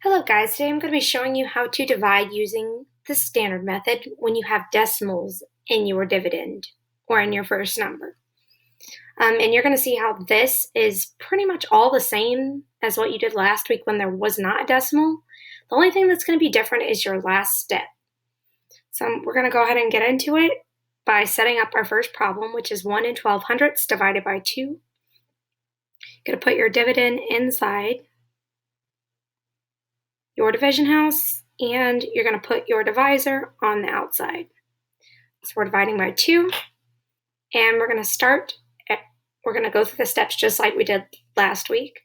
Hello guys, today I'm going to be showing you how to divide using the standard method when you have decimals in your dividend or in your first number. And you're going to see how this is pretty much all the same as what you did last week when there was not a decimal. The only thing that's going to be different is your last step. So we're going to go ahead and get into it by setting up our first problem, which is 1 and 1200ths divided by 2. You're going to put your dividend inside your division house, and you're going to put your divisor on the outside. So we're dividing by 2, and we're going to go through the steps just like we did last week.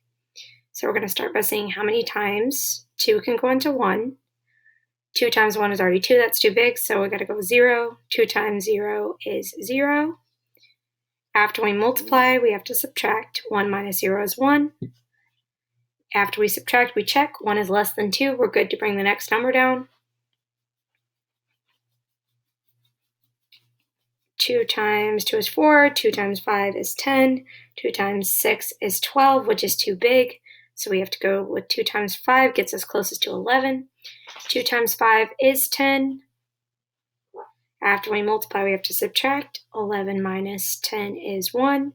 So we're going to start by seeing how many times 2 can go into 1. 2 times 1 is already 2, that's too big, so we got to go 0. 2 times 0 is 0. After we multiply, we have to subtract. 1 minus 0 is 1. After we subtract, we check. 1 is less than 2. We're good to bring the next number down. 2 times 2 is 4. 2 times 5 is 10. 2 times 6 is 12, which is too big. So we have to go with 2 times 5, gets us closest to 11. 2 times 5 is 10. After we multiply, we have to subtract. 11 minus 10 is 1.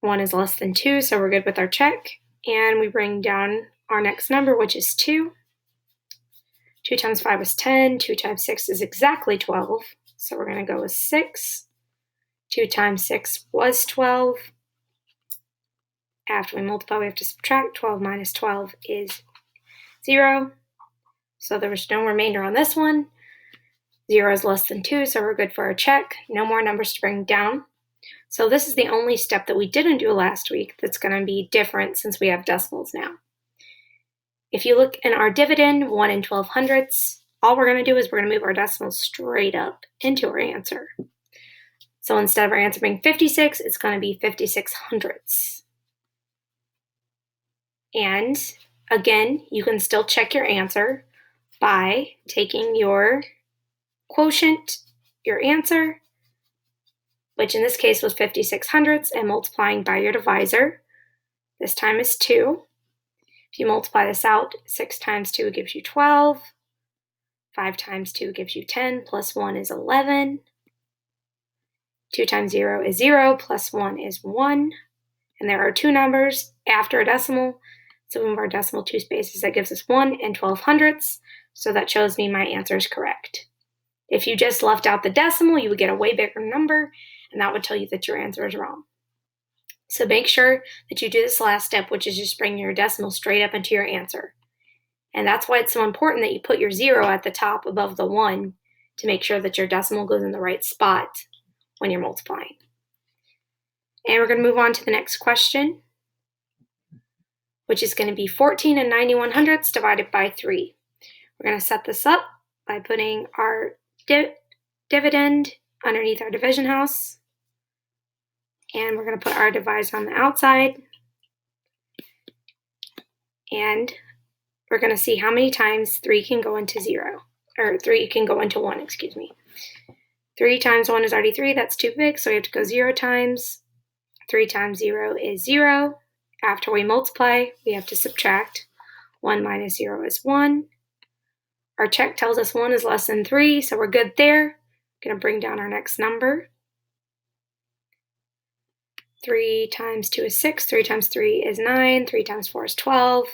1 is less than 2, so we're good with our check. And we bring down our next number, which is 2. 2 times 5 is 10. 2 times 6 is exactly 12. So we're going to go with 6. 2 times 6 was 12. After we multiply, we have to subtract. 12 minus 12 is 0. So there was no remainder on this one. 0 is less than 2, so we're good for our check. No more numbers to bring down. So this is the only step that we didn't do last week that's going to be different since we have decimals now. If you look in our dividend, 1 and 1200ths, all we're going to do is we're going to move our decimals straight up into our answer. So instead of our answer being 56, it's going to be 5600ths. And again, you can still check your answer by taking your quotient, your answer, which in this case was 5600ths, and multiplying by your divisor. This time is 2. If you multiply this out, 6 times 2 gives you 12. 5 times 2 gives you 10, plus 1 is 11. 2 times 0 is 0, plus 1 is 1. And there are 2 numbers after a decimal, so we move our decimal 2 spaces. That gives us 1 and 1200ths, so that shows me my answer is correct. If you just left out the decimal, you would get a way bigger number, and that would tell you that your answer is wrong. So make sure that you do this last step, which is just bring your decimal straight up into your answer. And that's why it's so important that you put your 0 at the top above the 1 to make sure that your decimal goes in the right spot when you're multiplying. And we're going to move on to the next question, which is going to be 14 and 9100ths divided by 3. We're going to set this up by putting our dividend underneath our division house, and we're going to put our divisor on the outside, and we're going to see how many times 3 can go into 3 can go into 1, excuse me. 3 times 1 is already 3, that's too big, so we have to go 0 times. 3 times 0 is 0. After we multiply, we have to subtract. 1 minus 0 is 1. Our check tells us 1 is less than 3, so we're good there. Going to bring down our next number. 3 times 2 is 6. 3 times 3 is 9. 3 times 4 is 12.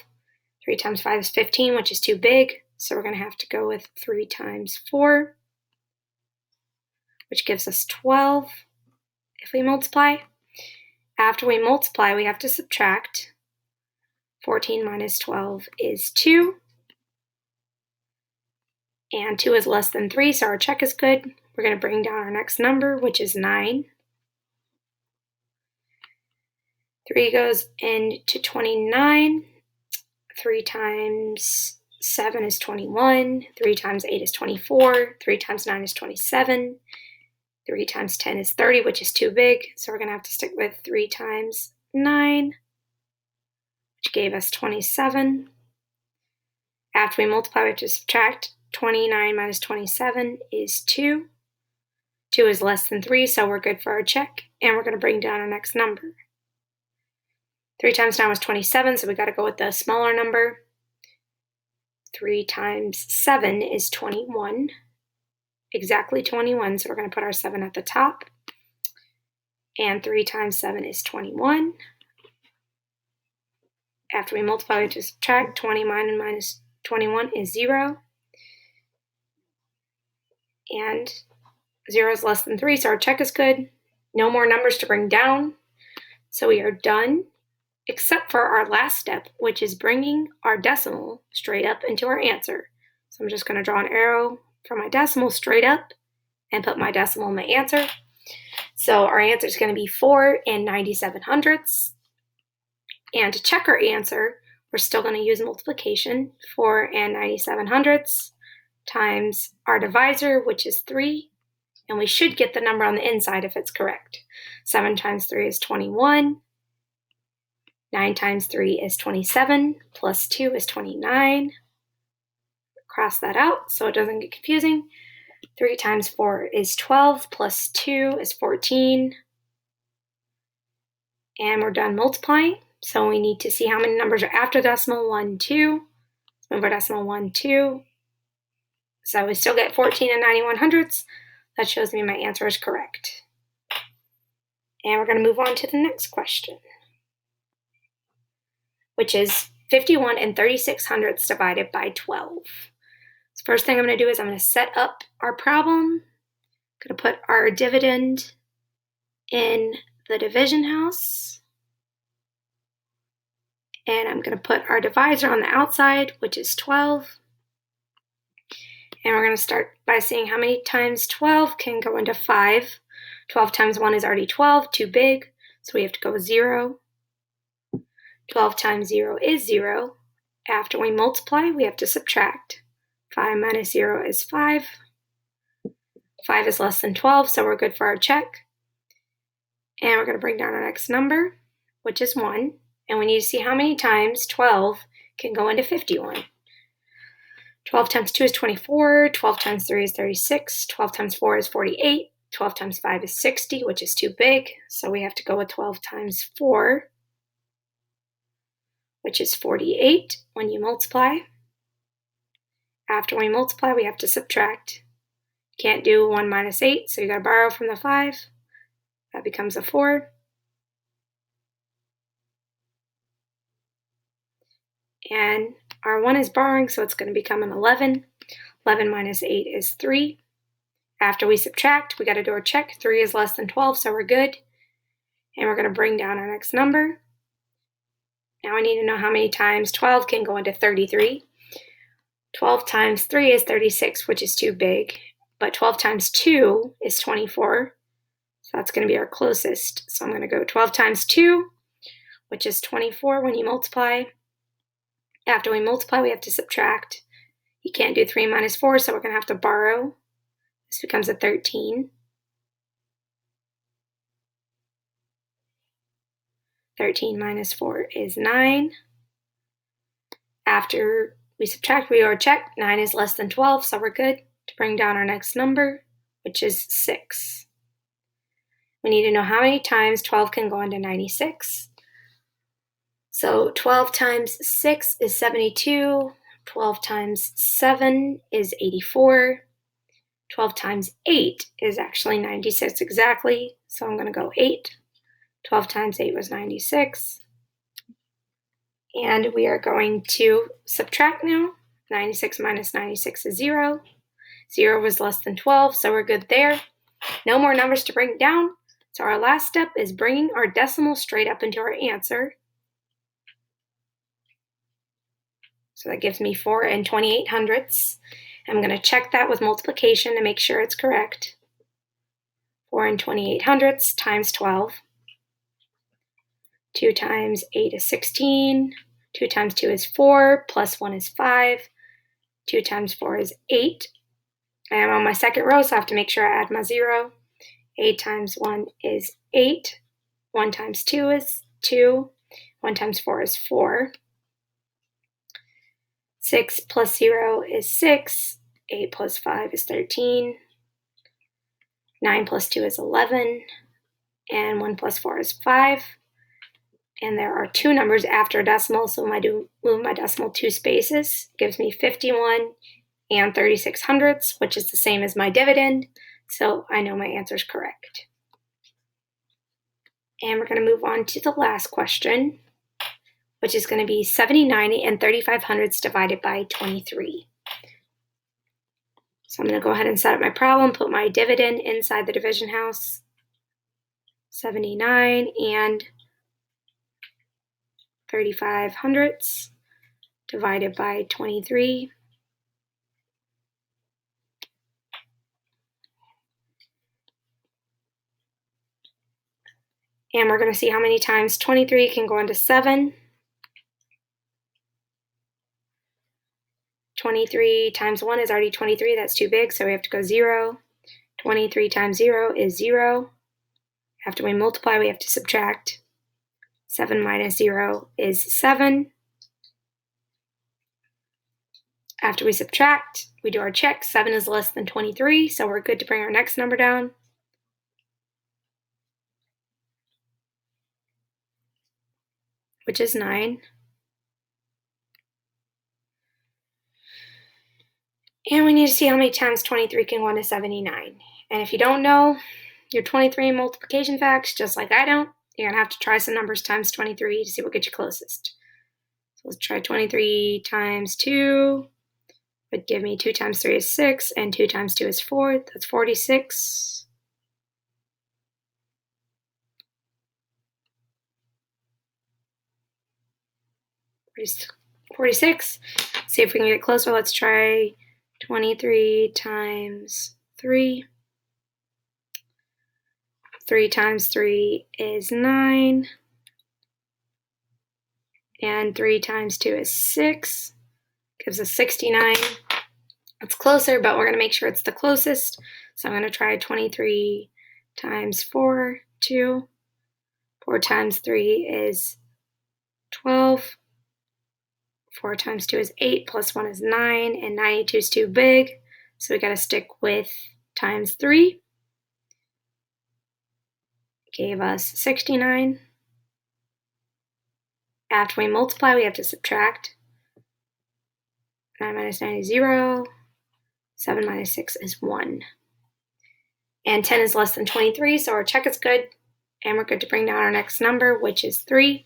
3 times 5 is 15, which is too big, so we're going to have to go with 3 times 4, which gives us 12 if we multiply. After we multiply, we have to subtract. 14 minus 12 is 2. And 2 is less than 3, so our check is good. We're going to bring down our next number, which is 9. 3 goes into 29. 3 times 7 is 21. 3 times 8 is 24. 3 times 9 is 27. 3 times 10 is 30, which is too big, so we're going to have to stick with 3 times 9, which gave us 27. After we multiply, we have to subtract. 29 minus 27 is 2. 2 is less than 3, so we're good for our check, and we're going to bring down our next number. 3 times 9 was 27, so we got to go with the smaller number. 3 times 7 is 21. Exactly 21, so we're going to put our 7 at the top. And 3 times 7 is 21. After we multiply, we have to subtract. 20 minus 21 is 0. And 0 is less than 3, so our check is good. No more numbers to bring down. So we are done, except for our last step, which is bringing our decimal straight up into our answer. So I'm just going to draw an arrow from my decimal straight up and put my decimal in my answer. So our answer is going to be 4 and 97 hundredths. And to check our answer, we're still going to use multiplication. 4 and 97 hundredths times our divisor, which is 3. And we should get the number on the inside if it's correct. 7 times 3 is 21. 9 times 3 is 27. Plus 2 is 29. Cross that out so it doesn't get confusing. 3 times 4 is 12. Plus 2 is 14. And we're done multiplying. So we need to see how many numbers are after decimal 1, 2. Let's move our decimal 1, 2. So we still get 14 and 91 hundredths. That shows me my answer is correct. And we're going to move on to the next question, which is 51 and 36 hundredths divided by 12. So first thing I'm going to do is I'm going to set up our problem. I'm going to put our dividend in the division house. And I'm going to put our divisor on the outside, which is 12. And we're going to start by seeing how many times 12 can go into 5. 12 times 1 is already 12, too big, so we have to go with 0. 12 times 0 is 0. After we multiply, we have to subtract. 5 minus 0 is 5. 5 is less than 12, so we're good for our check. And we're going to bring down our next number, which is 1. And we need to see how many times 12 can go into 51. 12 times 2 is 24. 12 times 3 is 36. 12 times 4 is 48. 12 times 5 is 60, which is too big. So we have to go with 12 times 4, which is 48 when you multiply. After we multiply, we have to subtract. Can't do 1 minus 8, so you got to borrow from the 5. That becomes a 4. And our 1 is borrowing, so it's going to become an 11. 11 minus 8 is 3. After we subtract, we got to do our check. 3 is less than 12, so we're good. And we're going to bring down our next number. Now I need to know how many times 12 can go into 33. 12 times 3 is 36, which is too big. But 12 times 2 is 24. So that's going to be our closest. So I'm going to go 12 times 2, which is 24 when you multiply. After we multiply, we have to subtract. You can't do 3 minus 4, so we're going to have to borrow. This becomes a 13. 13 minus 4 is 9. After we subtract, we are checked. 9 is less than 12, so we're good to bring down our next number, which is 6. We need to know how many times 12 can go into 96. So 12 times 6 is 72. 12 times 7 is 84. 12 times 8 is actually 96 exactly, so I'm going to go 8. 12 times 8 was 96. And we are going to subtract now. 96 minus 96 is 0. 0 was less than 12, so we're good there. No more numbers to bring down. So our last step is bringing our decimal straight up into our answer. So that gives me 4 and 28 hundredths. I'm going to check that with multiplication to make sure it's correct. 4 and 28 hundredths times 12. 2 times 8 is 16. 2 times 2 is 4, plus 1 is 5. 2 times 4 is 8. I am on my second row, so I have to make sure I add my 0. 8 times 1 is 8. 1 times 2 is 2. 1 times 4 is 4. 6 plus 0 is 6. 8 plus 5 is 13. 9 plus 2 is 11. And 1 plus 4 is 5. and there are two numbers after a decimal, so I do move my decimal 2 spaces. Gives me 51 and 36 hundredths, which is the same as my dividend, so I know my answer is correct. And we're going to move on to the last question, which is going to be 70, 90, and 35 hundredths divided by 23. So I'm going to go ahead and set up my problem, put my dividend inside the division house. 79 and 35 hundredths divided by 23. And we're going to see how many times 23 can go into 7. 23 times 1 is already 23. That's too big, so we have to go 0. 23 times 0 is 0. After we multiply, we have to subtract. 7 minus 0 is 7. After we subtract, we do our check. 7 is less than 23, so we're good to bring our next number down. Which is 9. And we need to see how many times 23 can go into 79. And if you don't know your 23 multiplication facts, just like I don't, you're going to have to try some numbers times 23 to see what gets you closest. So let's try 23 times 2 would give me 2 times 3 is 6, and 2 times 2 is 4. That's 46. See if we can get closer. Let's try 23 times 3. 3 times 3 is 9. And 3 times 2 is 6. Gives us 69. It's closer, but we're going to make sure it's the closest. So I'm going to try 23 times 4, 2. 4 times 3 is 12. 4 times 2 is 8, plus 1 is 9, and 92 is too big, so we got to stick with times 3. Gave us 69. After we multiply, we have to subtract. 9 minus 9 is 0. 7 minus 6 is 1. And 10 is less than 23, so our check is good, and we're good to bring down our next number, which is 3.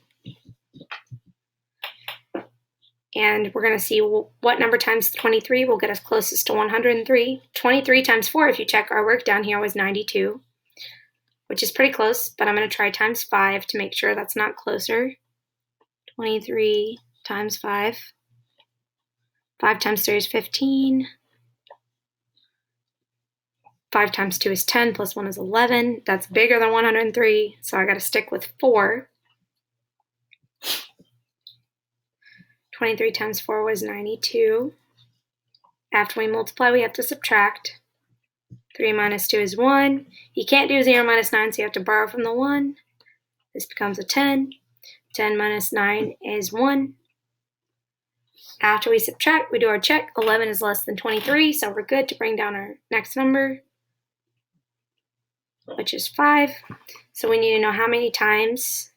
And we're going to see what number times 23 will get us closest to 103. 23 times 4, if you check our work down here, was 92, which is pretty close, but I'm going to try times 5 to make sure that's not closer. 23 times 5. 5 times 3 is 15. 5 times 2 is 10, plus 1 is 11. That's bigger than 103, so I got to stick with 4. 23 times 4 was 92. After we multiply, we have to subtract. 3 minus 2 is 1. You can't do 0 minus 9, so you have to borrow from the 1. This becomes a 10. 10 minus 9 is 1. After we subtract, we do our check. 11 is less than 23, so we're good to bring down our next number, which is 5. So we need to know how many times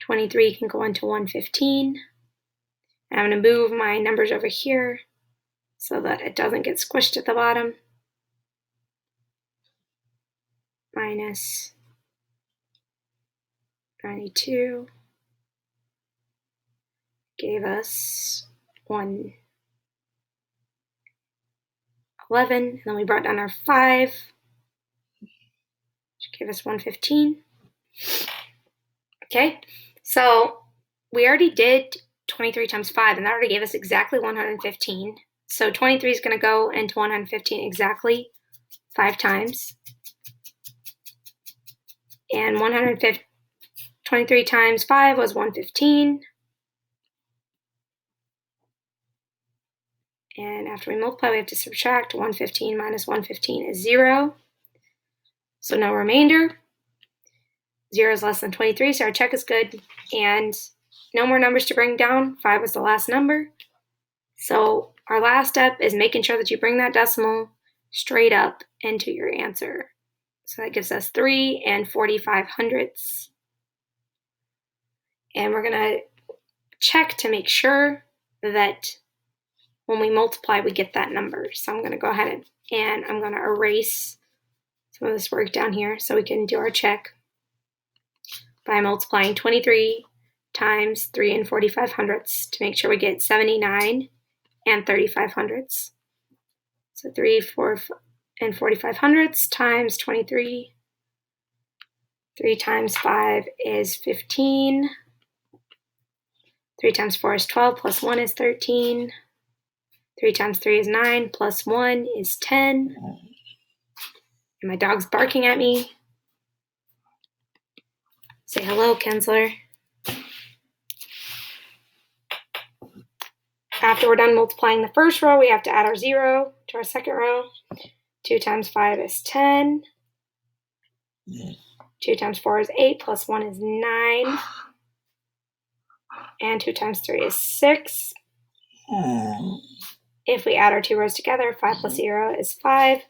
23 can go into 115. And I'm going to move my numbers over here so that it doesn't get squished at the bottom. Minus 92 gave us 111, and then we brought down our 5, which gave us 115. Okay, so we already did 23 times 5, and that already gave us exactly 115. So 23 is going to go into 115 exactly 5 times. And 23 times 5 was 115. And after we multiply, we have to subtract. 115 minus 115 is 0. So no remainder. 0 is less than 23, so our check is good. And no more numbers to bring down. 5 was the last number. So our last step is making sure that you bring that decimal straight up into your answer. So that gives us 3 and 45 hundredths. And we're going to check to make sure that when we multiply, we get that number. So I'm going to go ahead and I'm going to erase some of this work down here so we can do our check by multiplying 23 times 3 and 45 hundredths to make sure we get 79 and 35 hundredths. So 3, 4, and 45 hundredths times 23. 3 times 5 is 15. 3 times 4 is 12, plus 1 is 13. 3 times 3 is 9, plus 1 is 10. And my dog's barking at me. Say hello, Kensler. After we're done multiplying the first row, we have to add our 0 to our second row. 2 times 5 is 10. 2 times 4 is 8, plus 1 is 9. And 2 times 3 is 6. If we add our two rows together, 5 plus 0 is 5.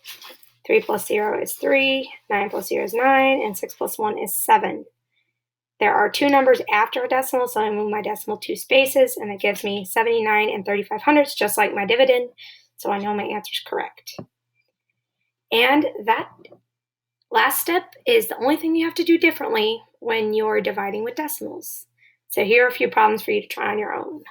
3 plus 0 is 3. 9 plus 0 is 9. And 6 plus 1 is 7. There are two numbers after a decimal, so I move my decimal 2 spaces, and it gives me 79 and 35 hundredths, just like my dividend, so I know my answer is correct. And that last step is the only thing you have to do differently when you're dividing with decimals. So here are a few problems for you to try on your own.